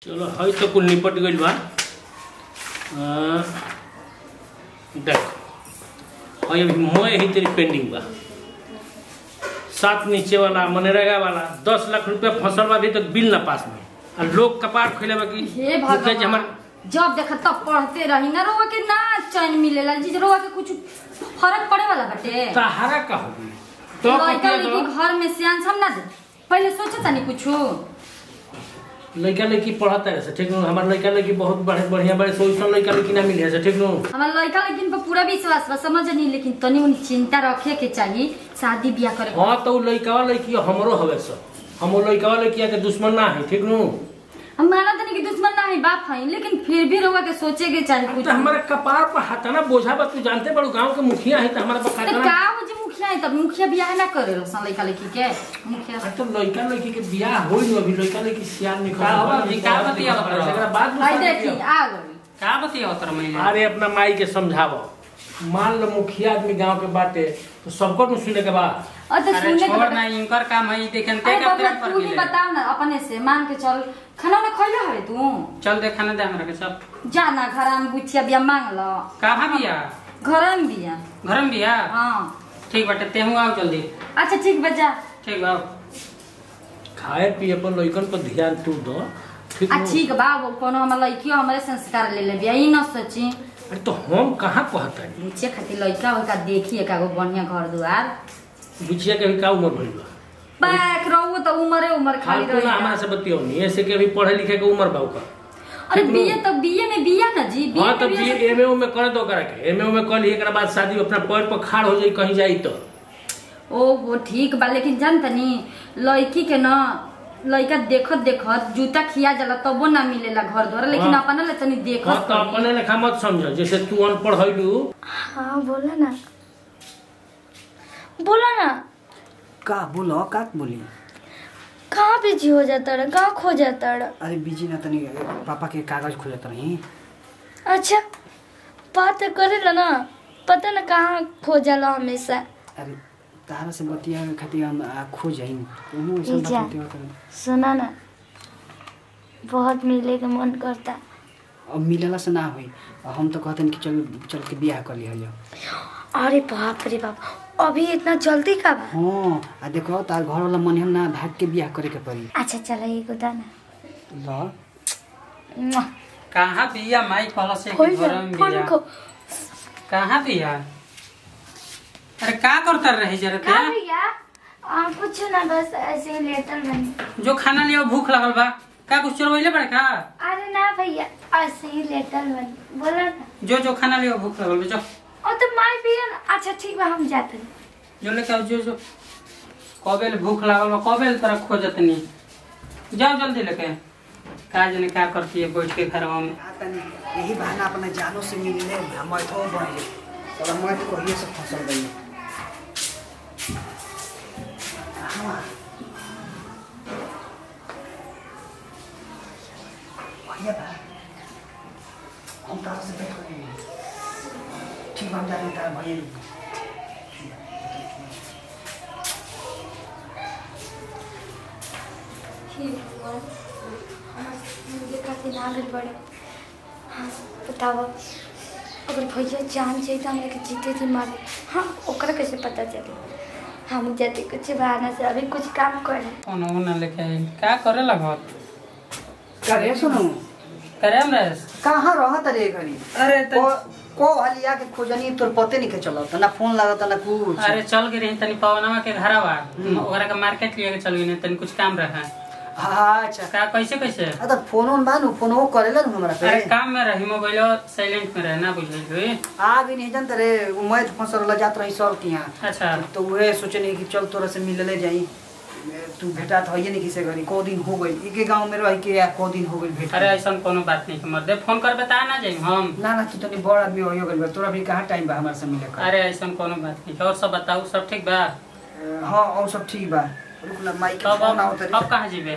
चलो हई तो कुल निपट गइल बा। देखो हई अभी मोए ही तेरी पेंडिंग बा। 7 नीचे वाला मनरेगा वाला 10 लाख रुपया फसल बा, अभी तक बिल ना पास में और लोग कपार खोले बा कि हे भगवान जब देखा तब पढ़ते रही ना रोवा के ना चैन मिलेला जी रोवा के कुछ फर्क पड़े वाला बटे सहारा का होगी तो लड़का लड़की घर में सियान हम ना दे पहले सोचा था नहीं कुछ लड़का लड़की पढ़ता है ठीक न। हमार लड़का लड़की बहुत बढ़िया बड़े सोचन लड़का लड़की ना मिले है ठीक न। हमार लड़का लड़की पर पूरा विश्वास बा समझ नहीं, लेकिन तनी उन चिंता रखे के चाहिए शादी ब्याह करे। हां तो लड़का लड़की हमरो हवे सब, हम लड़का लड़की के दुश्मन ना है ठीक न। हम माना तनी कि दुश्मन ना है बाप है, लेकिन फिर भी रोवा के सोचे के चाहिए कुछ। तो हमारे कपार पर हाथाना बोझा बा, तू जानते बड़ो गांव के मुखिया है त हमारा पर हाथाना का हो जे मुखिया है तब मुखिया ब्याह ना करे सन लड़का लड़की के मुखिया तो लड़का लड़की के ब्याह होई न। अभी लड़का लड़की सियान निकल का हो अभी का बतिया एकरा बाद भाई देखी आ गई का बतिया उतर महीने। अरे अपना माई के समझावो। मान लो मुखिया आदमी गांव के बाटे तो सबको न सुने के बाद तो अरे छोड़ ना इनकर काम है देखन ते का प्रेम पर तू ही बताओ ना अपने से मान के चल खाना ना खइले है तू चल दे खाना दे हमरा के सब जा ना घर में बुचिया बिया मांग लो। कहां बिया? घर में बिया। घर में बिया? हां ठीक बाटे तेहू आओ जल्दी। अच्छा ठीक बजा ठीक बा खाए पिए पर लइकन पर ध्यान तू दो ठीक न। ठीक बा वो कोनो हमर लड़की हमरे संस्कार ले ले बिया ई न सोची। अरे तो हम कहां कहता है बुचिया खातिर लड़का होका देखिए कागो बढ़िया घर दुआर बुचिया के भी का उम्र भइल बा। बैक रहू तो उम्र खाली रही ना हमारा से बतियो नहीं ऐसे कि अभी पढ़े लिखे के उम्र बा ओकर। अरे बीए में बिया ना जी हां तो बीए एमए में कर दो करा के एमए में कर लिए एकरा बाद शादी अपना पैर पर खाड़ हो जाई कहीं जाई तो वो ठीक बा, लेकिन जान तनी लड़की के ना लड़का देखत देखत जूता खिया जाला तबो ना मिलेला घर द्वार, लेकिन अपना ले तनी देखत। हां तो अपने लेखा मत समझ जैसे तू अनपढ़ हइलू। हां बोला ना का बोलो का बोली कहाँ बिजी हो जाता रहा, कहाँ खो जाता रहा? अरे बिजी ना तनी पापा के कागज खोजत रही। अच्छा बात करेला ना पता ना कहाँ खो जाला हमेशा। अरे तारा से बतिया खातिर हम खो जाई तुम ऐसा बात बतिया कर। सुना ना बहुत मिले के मन करता। अब मिलला से ना होई, हम तो कहते कि चल के बियाह कर लिया। अरे बाप रे बाप अभी इतना जल्दी का बा? हां आ देखो तार घर वाला मन हम ना भाग के बियाह करे के पड़ी। अच्छा चला ये गोदा ना ल कहां बिया माई कहला से कि घर में बिया कहां बिया? अरे का करता रही जरा का भैया कुछ ना बस ऐसे ही लेटल बनी। जो खाना लियो भूख लगल बा का कुछ चलवइले बड़े का? अरे ना भैया ऐसे ही लेटल बनी बोला ना जो खाना लियो भूख लगल बा जो और तो माई पिया ना। अच्छा ठीक बा हम जाते हैं जो लेके आओ जो कबेल भूख लागल बा कबेल तरह खोजत नहीं जाओ जल्दी लेके का जाने क्या करती है बैठ के घर में। यही बहाना अपने जानो से मिलने हम तो बन गए और मैं तो कहिए से फसल गई। हां भैया हम तारा से बैठ गए ठीक हम जाते तारा भैया मुझे काफी नागल पड़े। हाँ बताओ अगर भैया जान जाए तो हमरा के जीते जी मारे। हाँ ओकरा कैसे पता चले? हम जाते कुछ बहाना से अभी कुछ काम करे कोनो ना लेके आई का करे लगत करे सुनो करे हमरेस कहां रहत रे घरी? अरे को हलिया के खोजनी तोर पते नहीं के चलत ना फोन लागत ना कुछ। अरे चल के रही तनी पवनवा के घरवा ओकरा के मार्केट लिए के चल गई तनी कुछ काम रहा। हां अच्छा का कैसे अ त फोन बानू फोनो करेला हमरा पे। अरे काम में रही मोबाइल साइलेंट में रहना बुझल हुई आ भी नहीं जानत रे मैं फंसर ला जात रही सर के यहां। अच्छा तो वे सोचने कि चल तोरा से मिल ले जाई तू भेटा तो है नहीं किसे घरी को दिन हो गई इके गांव में रह के या को दिन हो गई भेट। अरे ऐसा कोनो बात नहीं मर्दे फोन कर बता ना जाई हम ना तू तनी बड़ आदमी हो गइल तोरा भी कहां टाइम बा हमरा से मिले का। अरे ऐसा कोनो बात नहीं और सब बताओ सब ठीक बा? हां और सब ठीक बा रुक ना माइक के फोन आवत रे। अब कहां जीबे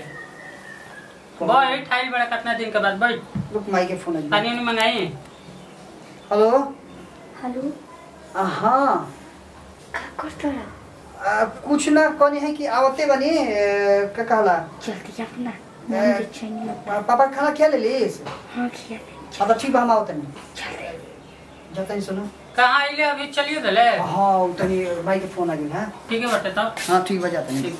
बैठ ठाइल बड़ा कितना दिन के बाद बैठ रुक माइक के फोन आ पानी नहीं मंगाई। हेलो हेलो हां का करता रहा? कुछ ना कहनी है कि आवते बनी का कहला जल्दी अपना पापा खाना खिया ले लीस हाँ खिया ले। हाँ तो ठीक बा हम आओ तनी जाता नहीं सुनो कहाँ आइले अभी चलिए दले हाँ तनी भाई के फोन आ गया है ठीक है बटे तब हाँ ठीक बा जाता नहीं ठीक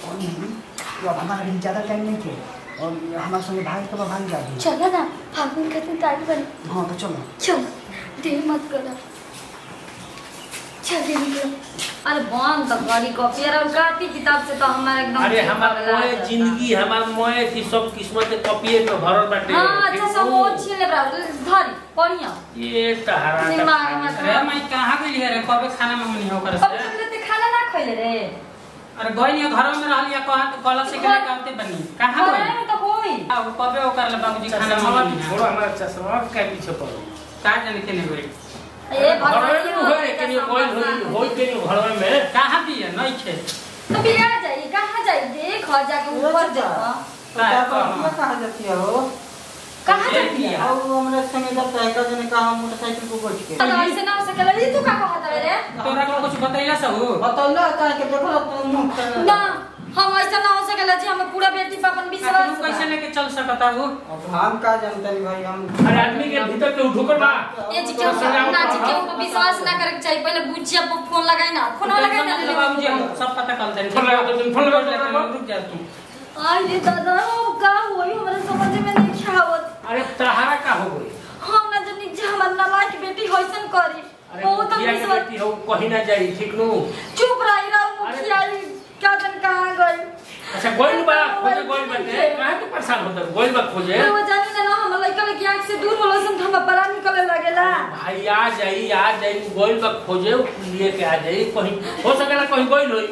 तो अब हमारा अभी ज़्यादा टाइम नहीं थे और हमारे संगे भाई कब भाई जा रही चलो ना फागुन के दिन तारीख बनी। हाँ तो चलो चल देर मत करो। चल निकलो। अरे बंद तो करी कॉपी और कापी किताब से तो हमारा एकदम अरे दिल हमार पगला मोए जाता। जिंदगी हमार मोए की सब किस्मत के कॉपी में भरल बाटे हाँ अच्छा सब वो छीन ले बराबर धरी बढ़िया ये टहरा दिमाग में अरे मैं कहाँ गई है रे कबे खाना मंगनी हो कर अब से तुम लोग खाना ना खइले रे अरे गई नहीं घर में रहलिया कहाँ तो कॉलेज से के आते बनी कहाँ घर गई में तो होई अब कबे ओकर ले बाबूजी खाना चश्मा मंगनी छोड़ो हमारा चश्मा के पीछे पड़ो का जाने के नहीं गई ए घर में भगवान होए के नहीं होई के नहीं घर में कहाँ भी है नहीं छे तो बिया जाई कहां जाई देख जाके ऊपर देखो कहाँ जाती है हो कहां जाती है और हमारे संगे जब तय कर देने कहा मोटरसाइकिल को बैठ के तो ऐसे ना हो सकेला ई तू का कहत रे तोरा को कुछ बतैला सब बतौला का के देखो तुम मुंह कर ना हम ऐसा ना हो सकेला जी हम पूरा बेटी पर अपन तू विश्वास कैसे लेके चल सकता हो अब हम का जानते हैं भाई हम अरे आदमी के भीतर के ढुकल बा ये जी के ना जी के ऊपर विश्वास ना करे के चाहिए पहले बुझिया पर फोन लगाई ना फोन लगाई ना ले बाबूजी हम सब पता कर देंगे फोन लगा दो, तुम फोन लगा दो। रुक जा तुम आई रे दादा का होई हमरा समझ में नहीं आवत अरे तहरा का हो गई हम ना जनी जे हमर नालायक बेटी होइसन करी अरे बहुत मुखिया के विश्वास बेटी हो कहीं ना जाई ठीक नु चुप रही रहा मुखिया का जन कहां गई अच्छा गोइल बा खोजे गोइल बाटे काहे तू परेशान होत गोइल बा खोजे वो जानी ना हम लइका के आंख से दूर बोलो सन हम परा निकले लगेला भाई आ जाई गोइल बा खोजे लिए के आ जाई कहीं हो सकेला कहीं गोइल होई